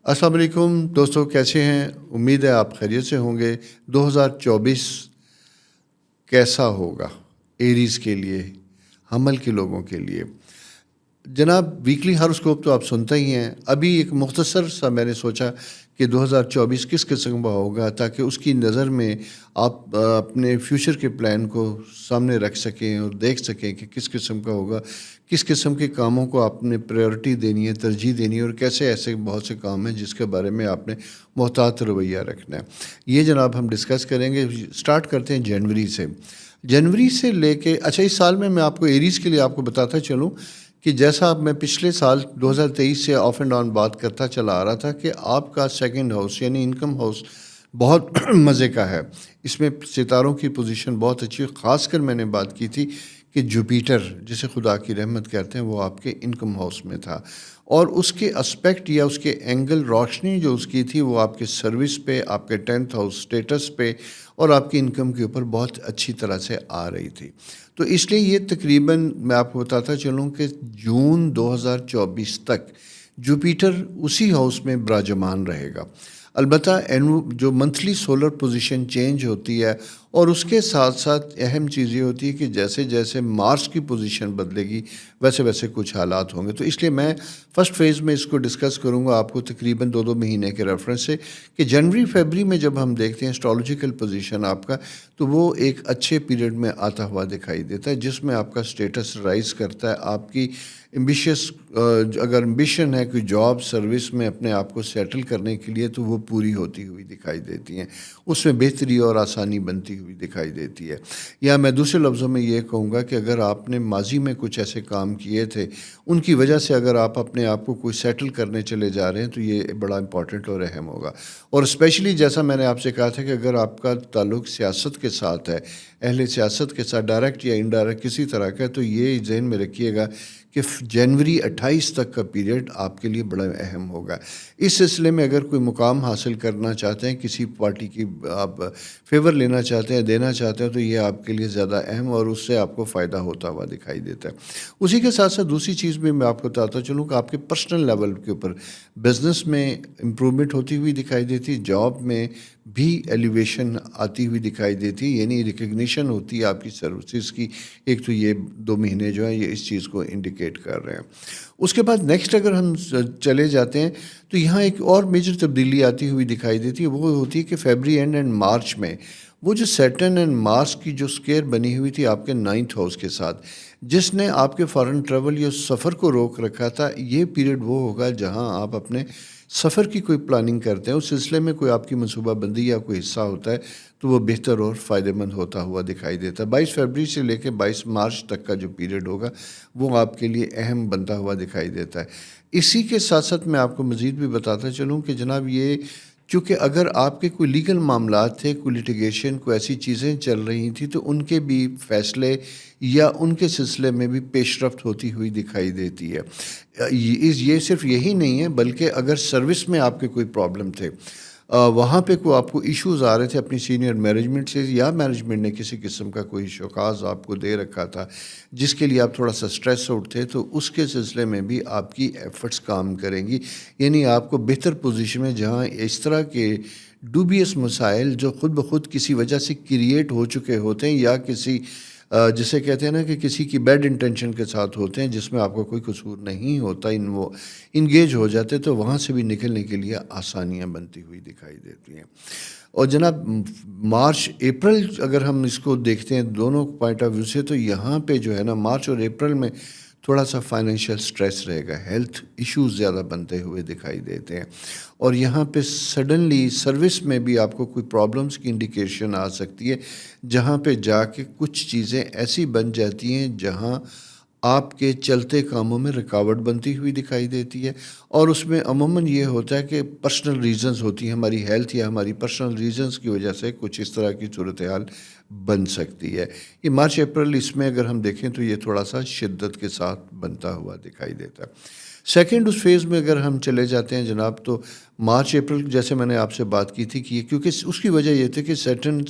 السلام علیکم دوستوں، کیسے ہیں؟ امید ہے آپ خیریت سے ہوں گے۔ 2024 کیسا ہوگا ایریز کے لیے، حمل کے لوگوں کے لیے؟ جناب، ویکلی ہاروسکوپ تو آپ سنتے ہی ہیں۔ ابھی ایک مختصر سا میں نے سوچا کہ 2024 کس قسم کا ہوگا، تاکہ اس کی نظر میں آپ اپنے فیوچر کے پلان کو سامنے رکھ سکیں اور دیکھ سکیں کہ کس قسم کا ہوگا، کس قسم کے کاموں کو آپ نے پریورٹی دینی ہے، ترجیح دینی ہے، اور کیسے ایسے بہت سے کام ہیں جس کے بارے میں آپ نے محتاط رویہ رکھنا ہے۔ یہ جناب ہم ڈسکس کریں گے۔ سٹارٹ کرتے ہیں جنوری سے لے کے اس سال میں آپ کو ایریز کے لیے آپ کو بتاتا چلوں کہ جیسا میں پچھلے سال 2023 سے آف اینڈ آن بات کرتا چلا آ رہا تھا کہ آپ کا سیکنڈ ہاؤس یعنی انکم ہاؤس بہت مزے کا ہے۔ اس میں ستاروں کی پوزیشن بہت اچھی ہے۔ خاص کر میں نے بات کی تھی کہ جوپیٹر، جسے خدا کی رحمت کہتے ہیں، وہ آپ کے انکم ہاؤس میں تھا، اور اس کے اسپیکٹ یا اس کے اینگل روشنی جو اس کی تھی وہ آپ کے سروس پہ، آپ کے 10th ہاؤس سٹیٹس پہ اور آپ کی انکم کے اوپر بہت اچھی طرح سے آ رہی تھی۔ تو اس لیے یہ تقریباً میں آپ کو بتاتا چلوں کہ جون 2024 تک جوپیٹر اسی ہاؤس میں براجمان رہے گا۔ البتہ جو منتھلی سولر پوزیشن چینج ہوتی ہے، اور اس کے ساتھ ساتھ اہم چیز یہ ہوتی ہے کہ جیسے جیسے مارس کی پوزیشن بدلے گی ویسے ویسے کچھ حالات ہوں گے۔ تو اس لیے میں فرسٹ فیز میں اس کو ڈسکس کروں گا آپ کو تقریباً 2 مہینے کے ریفرنس سے، کہ جنوری فیبری میں جب ہم دیکھتے ہیں اسٹرالوجیکل پوزیشن آپ کا، تو وہ ایک اچھے پیریڈ میں آتا ہوا دکھائی دیتا ہے، جس میں آپ کا سٹیٹس رائز کرتا ہے۔ آپ کی اگر امبیشن ہے کوئی جاب سروس میں اپنے آپ کو سیٹل کرنے کے لیے، تو وہ پوری ہوتی ہوئی دکھائی دیتی ہیں، اس میں بہتری اور آسانی بنتی ہوئی دکھائی دیتی ہے۔ یا میں دوسرے لفظوں میں یہ کہوں گا کہ اگر آپ نے ماضی میں کچھ ایسے کام کیے تھے، ان کی وجہ سے اگر آپ اپنے آپ کو کوئی سیٹل کرنے چلے جا رہے ہیں، تو یہ بڑا امپورٹنٹ اور اہم ہوگا۔ اور اسپیشلی جیسا میں نے آپ سے کہا تھا کہ اگر آپ کا تعلق سیاست کے ساتھ ہے، اہل سیاست کے ساتھ ڈائریکٹ یا انڈائریکٹ کسی طرح کا، تو یہ ذہن میں رکھیے گا کہ جنوری 28 تک کا پیریڈ آپ کے لیے بڑا اہم ہوگا۔ اس سلسلے میں اگر کوئی مقام حاصل کرنا چاہتے ہیں، کسی پارٹی کی آپ فیور لینا چاہتے ہیں، دینا چاہتے ہیں، تو یہ آپ کے لیے زیادہ اہم اور اس سے آپ کو فائدہ ہوتا ہوا دکھائی دیتا ہے۔ اسی کے ساتھ ساتھ دوسری چیز بھی میں آپ کو بتاتا چلوں کہ آپ کے پرسنل لیول کے اوپر بزنس میں امپرومنٹ ہوتی ہوئی دکھائی دیتی، جاب میں بھی ایلیویشن آتی ہوئی دکھائی دیتی، یعنی ریکگنیشن ہوتی ہے آپ کی سروسز کی۔ ایک تو یہ 2 مہینے جو ہیں یہ اس چیز کو انڈیکیٹ کر رہے ہیں۔ اس کے بعد نیکسٹ اگر ہم چلے جاتے ہیں، تو یہاں ایک اور میجر تبدیلی آتی ہوئی دکھائی دیتی ہے۔ وہ ہوتی ہے کہ فیبری اینڈ مارچ میں وہ جو سیٹرن اینڈ مارس کی جو سکیئر بنی ہوئی تھی آپ کے 9th ہاؤس کے ساتھ، جس نے آپ کے فارن ٹریول یا سفر کو روک رکھا تھا، یہ پیریڈ وہ ہوگا جہاں آپ اپنے سفر کی کوئی پلاننگ کرتے ہیں، اس سلسلے میں کوئی آپ کی منصوبہ بندی یا کوئی حصہ ہوتا ہے، تو وہ بہتر اور فائدہ مند ہوتا ہوا دکھائی دیتا ہے۔ 22 فیبری سے لے کے 22 مارچ تک کا جو پیریڈ ہوگا وہ آپ کے لیے اہم بنتا ہوا دکھائی دیتا ہے۔ اسی کے ساتھ ساتھ میں آپ کو مزید بھی بتاتا چلوں کہ جناب یہ چونکہ اگر آپ کے کوئی لیگل معاملات تھے، کوئی لٹیگیشن، کوئی ایسی چیزیں چل رہی تھیں، تو ان کے بھی فیصلے یا ان کے سلسلے میں بھی پیش رفت ہوتی ہوئی دکھائی دیتی ہے۔ یہ صرف یہی نہیں ہے، بلکہ اگر سروس میں آپ کے کوئی پرابلم تھے، وہاں پہ کوئی آپ کو ایشوز آ رہے تھے اپنی سینئر مینجمنٹ سے، یا مینجمنٹ نے کسی قسم کا کوئی شوکاز آپ کو دے رکھا تھا جس کے لیے آپ تھوڑا سا سٹریس آؤٹ تھے، تو اس کے سلسلے میں بھی آپ کی ایفرٹس کام کریں گی، یعنی آپ کو بہتر پوزیشن میں، جہاں اس طرح کے ڈوبیس مسائل جو خود بخود کسی وجہ سے کریٹ ہو چکے ہوتے ہیں، یا کسی جسے کہتے ہیں نا کہ کسی کی بیڈ انٹینشن کے ساتھ ہوتے ہیں، جس میں آپ کا کوئی قصور نہیں ہوتا، وہ انگیج ہو جاتے، تو وہاں سے بھی نکلنے کے لیے آسانیاں بنتی ہوئی دکھائی دیتی ہیں۔ اور جناب مارچ اپریل اگر ہم اس کو دیکھتے ہیں دونوں پوائنٹ آف ویو سے، تو یہاں پہ جو ہے نا مارچ اور اپریل میں تھوڑا سا فائنینشیل سٹریس رہے گا، ہیلتھ ایشوز زیادہ بنتے ہوئے دکھائی دیتے ہیں، اور یہاں پہ سڈنلی سروس میں بھی آپ کو کوئی پرابلمس کی انڈیکیشن آ سکتی ہے، جہاں پہ جا کے کچھ چیزیں ایسی بن جاتی ہیں جہاں آپ کے چلتے کاموں میں رکاوٹ بنتی ہوئی دکھائی دیتی ہے۔ اور اس میں عموماً یہ ہوتا ہے کہ پرسنل ریزنز ہوتی ہیں، ہماری ہیلتھ یا ہماری پرسنل ریزنز کی وجہ سے کچھ اس طرح کی صورتحال بن سکتی ہے۔ یہ مارچ اپریل اس میں اگر ہم دیکھیں تو یہ تھوڑا سا شدت کے ساتھ بنتا ہوا دکھائی دیتا ہے۔ سیکنڈ اس فیز میں اگر ہم چلے جاتے ہیں جناب، تو مارچ اپریل جیسے میں نے آپ سے بات کی تھی کہ کیونکہ اس کی وجہ یہ تھی کہ سیٹرن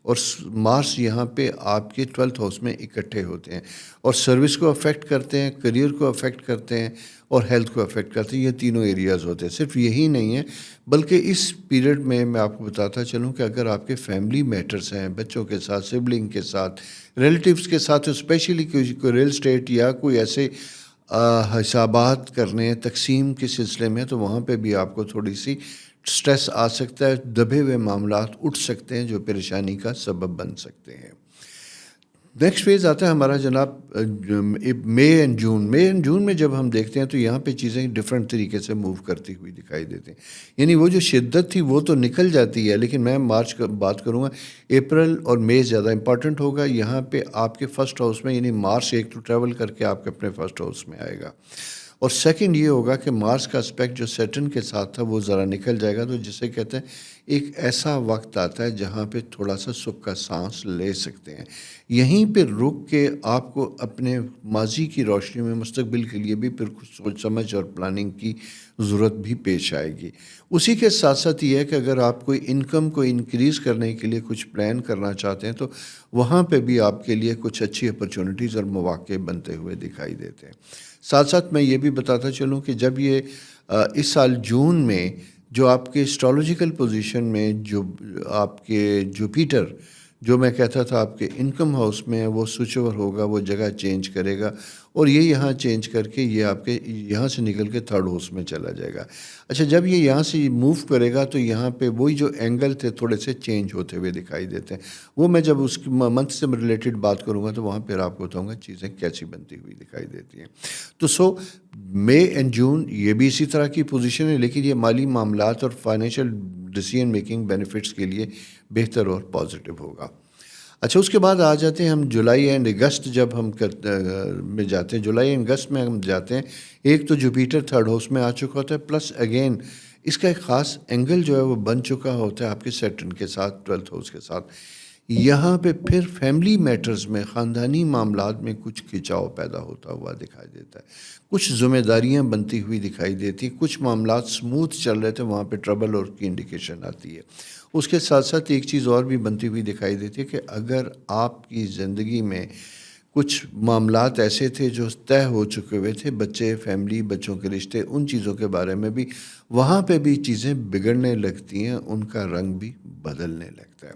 اور مارس یہاں پہ آپ کے 12th ہاؤس میں اکٹھے ہوتے ہیں اور سروس کو افیکٹ کرتے ہیں، کریئر کو افیکٹ کرتے ہیں اور ہیلتھ کو افیکٹ کرتے ہیں. یہ تینوں ایریاز ہوتے ہیں. صرف یہی نہیں ہے بلکہ اس پیریڈ میں آپ کو بتاتا چلوں کہ اگر آپ کے فیملی میٹرز ہیں، بچوں کے ساتھ، سبلنگ کے ساتھ، ریلیٹیوز کے ساتھ، اسپیشلی کوئی ریل اسٹیٹ یا کوئی ایسے حسابات کرنے ہیں تقسیم کے سلسلے میں، تو وہاں پہ بھی آپ کو تھوڑی سی سٹریس آ سکتا ہے، دبے ہوئے معاملات اٹھ سکتے ہیں جو پریشانی کا سبب بن سکتے ہیں. نیکسٹ فیز آتا ہے ہمارا جناب مئی اینڈ جون میں جب ہم دیکھتے ہیں تو یہاں پہ چیزیں ڈفرینٹ طریقے سے موو کرتی ہوئی دکھائی دیتی ہیں. یعنی وہ جو شدت تھی وہ تو نکل جاتی ہے، لیکن میں مارچ کا بات کروں گا. اپریل اور مئی زیادہ امپورٹنٹ ہوگا. یہاں پہ آپ کے فرسٹ ہاؤس میں، یعنی مارس ایک تو ٹریول کر کے آپ کے اپنے فرسٹ ہاؤس میں آئے گا، اور سیکنڈ یہ ہوگا کہ مارس کا اسپیکٹ جو سیٹرن کے ساتھ تھا وہ ذرا نکل جائے گا. تو جسے کہتے ہیں ایک ایسا وقت آتا ہے جہاں پہ تھوڑا سا سکھ کا سانس لے سکتے ہیں. یہیں پہ رک کے آپ کو اپنے ماضی کی روشنی میں مستقبل کے لیے بھی پھر کچھ سوچ سمجھ اور پلاننگ کی ضرورت بھی پیش آئے گی. اسی کے ساتھ ساتھ یہ ہے کہ اگر آپ کوئی انکم کو انکریز کرنے کے لیے کچھ پلان کرنا چاہتے ہیں تو وہاں پہ بھی آپ کے لیے کچھ اچھی اپرچونیٹیز اور مواقع بنتے ہوئے دکھائی دیتے ہیں. ساتھ ساتھ میں یہ بھی بتاتا چلوں کہ جب یہ اس سال جون میں جو آپ کے اسٹرالوجیکل پوزیشن میں جو آپ کے جوپیٹر، جو میں کہتا تھا آپ کے انکم ہاؤس میں وہ سوئچ اوور ہوگا، وہ جگہ چینج کرے گا اور یہ یہاں چینج کر کے یہ آپ کے یہاں سے نکل کے تھرڈ ہاؤس میں چلا جائے گا. اچھا، جب یہ یہاں سے موو کرے گا تو یہاں پہ وہی جو اینگل تھے تھوڑے سے چینج ہوتے ہوئے دکھائی دیتے ہیں. وہ میں جب اس منتھ سے ریلیٹڈ بات کروں گا تو وہاں پھر آپ کو بتاؤں گا چیزیں کیسی بنتی ہوئی دکھائی دیتی ہیں. تو مئی اینڈ جون یہ بھی اسی طرح کی پوزیشن ہے، لیکن یہ مالی معاملات اور فائنینشیل ڈیسیژن میکنگ بینیفٹس کے لیے بہتر اور پازیٹیو ہوگا. اچھا، اس کے بعد آ جاتے ہیں ہم جولائی اینڈ اگست. جب ہم میں جاتے ہیں جولائی اینڈ اگست میں ہم جاتے ہیں، ایک تو جوپیٹر تھرڈ ہاؤس میں آ چکا ہوتا ہے، پلس اگین اس کا ایک خاص اینگل جو ہے وہ بن چکا ہوتا ہے آپ کے سیٹرن کے ساتھ، 12th ہاؤس کے ساتھ. یہاں پہ پھر فیملی میٹرز میں، خاندانی معاملات میں کچھ کھچاؤ پیدا ہوتا ہوا دکھائی دیتا ہے، کچھ ذمہ داریاں بنتی ہوئی دکھائی دیتی ہیں، کچھ معاملات سموتھ چل رہے تھے وہاں پہ ٹربل اور کی انڈیکیشن آتی ہے. اس کے ساتھ ساتھ ایک چیز اور بھی بنتی ہوئی دکھائی دیتی ہے کہ اگر آپ کی زندگی میں کچھ معاملات ایسے تھے جو طے ہو چکے ہوئے تھے، بچے، فیملی، بچوں کے رشتے، ان چیزوں کے بارے میں بھی وہاں پہ بھی چیزیں بگڑنے لگتی ہیں، ان کا رنگ بھی بدلنے لگتا ہے.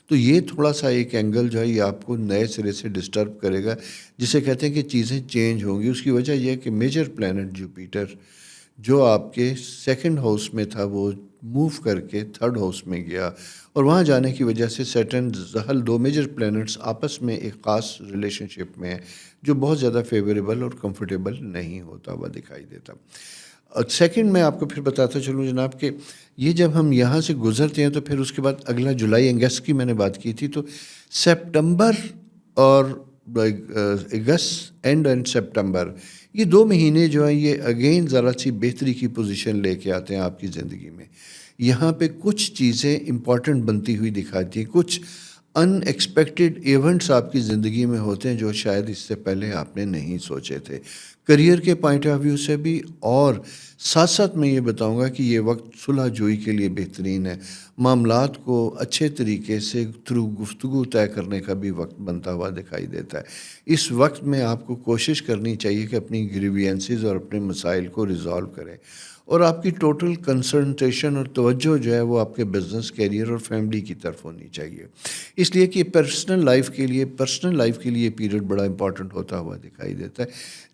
تو یہ تھوڑا سا ایک اینگل جو ہے یہ آپ کو نئے سرے سے ڈسٹرب کرے گا، جسے کہتے ہیں کہ چیزیں چینج ہوں گی. اس کی وجہ یہ ہے کہ میجر پلانٹ جوپیٹر جو آپ کے سیکنڈ ہاؤس میں تھا وہ موو کر کے تھرڈ ہاؤس میں گیا، اور وہاں جانے کی وجہ سے سیٹرن، زحل، دو میجر پلانٹس آپس میں ایک خاص ریلیشن شپ میں ہے جو بہت زیادہ فیوریبل اور کمفرٹیبل نہیں ہوتا ہوا دکھائی دیتا. سیکنڈ میں آپ کو پھر بتاتا چلوں جناب کہ یہ جب ہم یہاں سے گزرتے ہیں تو پھر اس کے بعد اگلا جولائی اگست کی میں نے بات کی تھی، تو سپٹمبر اور اگست اینڈ سپٹمبر، یہ 2 مہینے جو ہیں یہ اگین ذرا سی بہتری کی پوزیشن لے کے آتے ہیں آپ کی زندگی میں. یہاں پہ کچھ چیزیں امپورٹنٹ بنتی ہوئی دکھاتی ہیں، کچھ ان ایکسپیکٹڈ ایونٹس آپ کی زندگی میں ہوتے ہیں جو شاید اس سے پہلے آپ نے نہیں سوچے تھے، کریئر کے پوائنٹ آف ویو سے بھی. اور ساتھ ساتھ میں یہ بتاؤں گا کہ یہ وقت صلح جوئی کے لیے بہترین ہے، معاملات کو اچھے طریقے سے تھرو گفتگو طے کرنے کا بھی وقت بنتا ہوا دکھائی دیتا ہے. اس وقت میں آپ کو کوشش کرنی چاہیے کہ اپنی گریوینسز اور اپنے مسائل کو ریزالو کریں، اور آپ کی ٹوٹل کنسنٹریشن اور توجہ جو ہے وہ آپ کے بزنس، کیریئر اور فیملی کی طرف ہونی چاہیے. اس لیے کہ پرسنل لائف کے لیے یہ پیریڈ بڑا امپورٹنٹ ہوتا ہوا دکھائی دیتا ہے،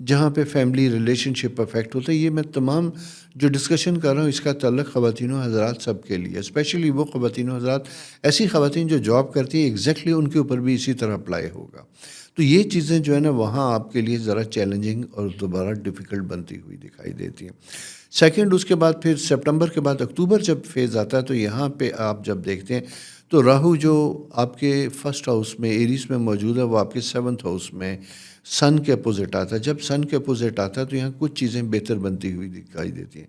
جہاں پہ فیملی ریلیشن شپ افیکٹ ہوتا ہے. یہ میں تمام جو ڈسکشن کر رہا ہوں اس کا تعلق خواتین و حضرات سب کے لیے، اسپیشلی وہ خواتین و حضرات، ایسی خواتین جو جاب کرتی ہیں، ایگزیکٹلی ان کے اوپر بھی اسی طرح اپلائی ہوگا. تو یہ چیزیں جو ہے نا وہاں آپ کے لیے ذرا چیلنجنگ اور دوبارہ ڈیفیکلٹ بنتی ہوئی دکھائی دیتی ہیں. سیکنڈ، اس کے بعد پھر سپٹمبر کے بعد اکتوبر جب فیز آتا ہے تو یہاں پہ آپ جب دیکھتے ہیں تو راہو جو آپ کے فرسٹ ہاؤس میں ایریز میں موجود ہے وہ آپ کے 7th ہاؤس میں سن کے اپوزٹ آتا ہے. جب سن کے اپوزٹ آتا ہے تو یہاں کچھ چیزیں بہتر بنتی ہوئی دکھائی دیتی ہیں.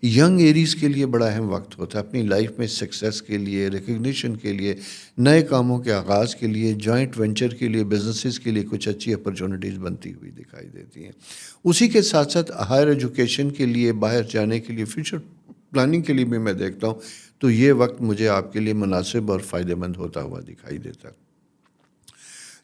ینگ ایریز کے لیے بڑا اہم وقت ہوتا ہے اپنی لائف میں سکسیس کے لیے، ریکگنیشن کے لیے، نئے کاموں کے آغاز کے لیے، جوائنٹ وینچر کے لیے، بزنسز کے لیے کچھ اچھی اپرچونیٹیز بنتی ہوئی دکھائی دیتی ہیں. اسی کے ساتھ ساتھ ہائر ایجوکیشن کے لیے، باہر جانے کے لیے، فیوچر پلاننگ کے لیے بھی میں دیکھتا ہوں تو یہ وقت مجھے آپ کے لیے مناسب اور فائدہ مند ہوتا ہوا دکھائی دیتا ہے۔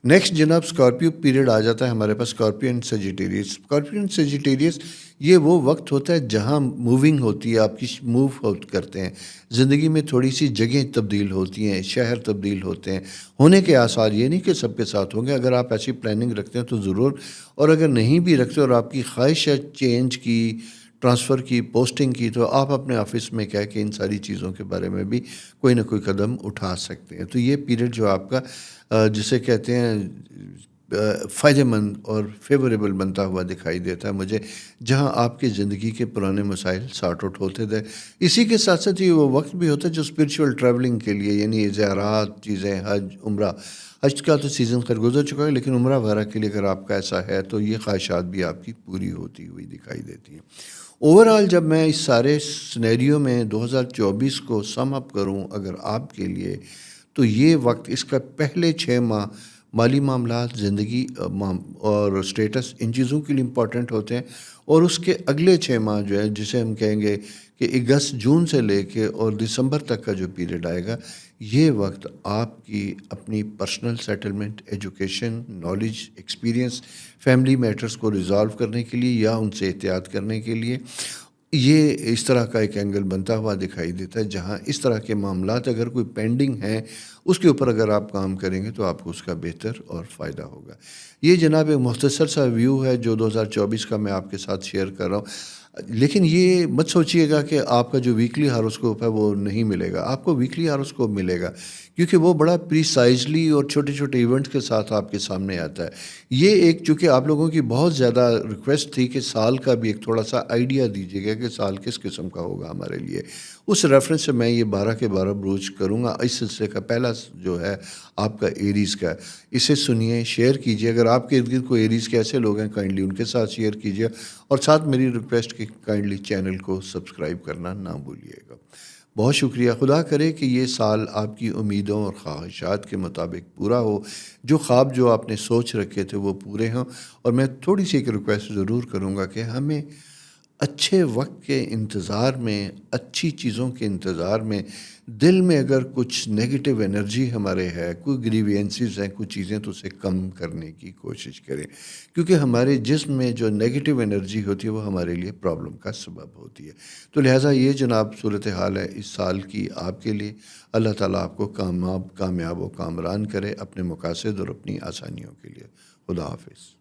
نیکسٹ جناب اسکارپیو پیریڈ آ جاتا ہے ہمارے پاس، Scorpio and Sagittarius. Scorpio and Sagittarius یہ وہ وقت ہوتا ہے جہاں موونگ ہوتی ہے، آپ کی موو کرتے ہیں، زندگی میں تھوڑی سی جگہیں تبدیل ہوتی ہیں، شہر تبدیل ہوتے ہیں، ہونے کے آثار یہ نہیں کہ سب کے ساتھ ہوں گے، اگر آپ ایسی پلاننگ رکھتے ہیں تو ضرور، اور اگر نہیں بھی رکھتے اور آپ کی خواہش ہے چینج کی، ٹرانسفر کی، پوسٹنگ کی، تو آپ اپنے آفس میں کہہ کے ان ساری چیزوں کے بارے میں بھی کوئی نہ کوئی قدم اٹھا سکتے ہیں۔ تو یہ پیریڈ جو آپ کا جسے کہتے ہیں فائدہ مند اور فیوریبل بنتا ہوا دکھائی دیتا ہے مجھے، جہاں آپ کی زندگی کے پرانے مسائل سارٹ آؤٹ ہوتے تھے۔ اسی کے ساتھ ساتھ یہ وہ وقت بھی ہوتا ہے جو اسپرچول ٹریولنگ کے لیے، یعنی زیارات چیزیں، حج، عمرہ۔ حج کا تو سیزن خیر گزر چکا ہے، لیکن عمرہ وغیرہ کے لیے اگر آپ کا ایسا ہے تو یہ خواہشات بھی آپ کی پوری ہوتی ہوئی دکھائی دیتی ہیں۔ اوورآل جب میں اس سارے سنیریو میں 2024 کو سم اپ کروں اگر آپ کے لیے، تو یہ وقت، اس کا پہلے 6 ماہ مالی معاملات، زندگی اور سٹیٹس، ان چیزوں کے لیے امپورٹنٹ ہوتے ہیں، اور اس کے اگلے 6 ماہ جو ہے جسے ہم کہیں گے کہ اگست جون سے لے کے اور دسمبر تک کا جو پیریڈ آئے گا، یہ وقت آپ کی اپنی personal settlement, education, knowledge, experience, family matters کو ریزالو کرنے کے لیے یا ان سے احتیاط کرنے کے لیے، یہ اس طرح کا ایک اینگل بنتا ہوا دکھائی دیتا ہے، جہاں اس طرح کے معاملات اگر کوئی پینڈنگ ہیں اس کے اوپر اگر آپ کام کریں گے تو آپ کو اس کا بہتر اور فائدہ ہوگا۔ یہ جناب ایک مختصر سا ویو ہے جو 2024 کا میں آپ کے ساتھ شیئر کر رہا ہوں، لیکن یہ مت سوچیے گا کہ آپ کا جو ویکلی ہاروسکوپ ہے وہ نہیں ملے گا، آپ کو ویکلی ہاروسکوپ ملے گا، کیونکہ وہ بڑا پریسائزلی اور چھوٹے چھوٹے ایونٹس کے ساتھ آپ کے سامنے آتا ہے۔ یہ ایک چونکہ آپ لوگوں کی بہت زیادہ ریکویسٹ تھی کہ سال کا بھی ایک تھوڑا سا آئیڈیا دیجیے گا کہ سال کس قسم کا ہوگا ہمارے لیے، اس ریفرنس سے میں یہ 12 کے 12 بروچ کروں گا۔ اس سلسلے کا پہلا جو ہے آپ کا ایریز کا، اسے سنیے، شیئر کیجیے، اگر آپ کے ارد گرد کوئی ایریز کے ایسے لوگ ہیں کائنڈلی ان کے ساتھ شیئر کیجیے، اور ساتھ میری ریکویسٹ کہ کائنڈلی چینل کو سبسکرائب کرنا نہ بھولیے گا۔ بہت شکریہ، خدا کرے کہ یہ سال آپ کی امیدوں اور خواہشات کے مطابق پورا ہو، جو خواب جو آپ نے سوچ رکھے تھے وہ پورے ہوں، اور میں تھوڑی سی ایک ریکویسٹ ضرور کروں گا کہ ہمیں اچھے وقت کے انتظار میں، اچھی چیزوں کے انتظار میں، دل میں اگر کچھ نیگیٹو انرجی ہمارے ہے، کوئی گریوینسز ہیں، کچھ چیزیں، تو اسے کم کرنے کی کوشش کریں، کیونکہ ہمارے جسم میں جو نیگیٹو انرجی ہوتی ہے وہ ہمارے لیے پرابلم کا سبب ہوتی ہے۔ تو لہٰذا یہ جناب صورتحال ہے اس سال کی آپ کے لیے۔ اللہ تعالیٰ آپ کو کامیاب و کامران کرے اپنے مقاصد اور اپنی آسانیوں کے لیے۔ خدا حافظ۔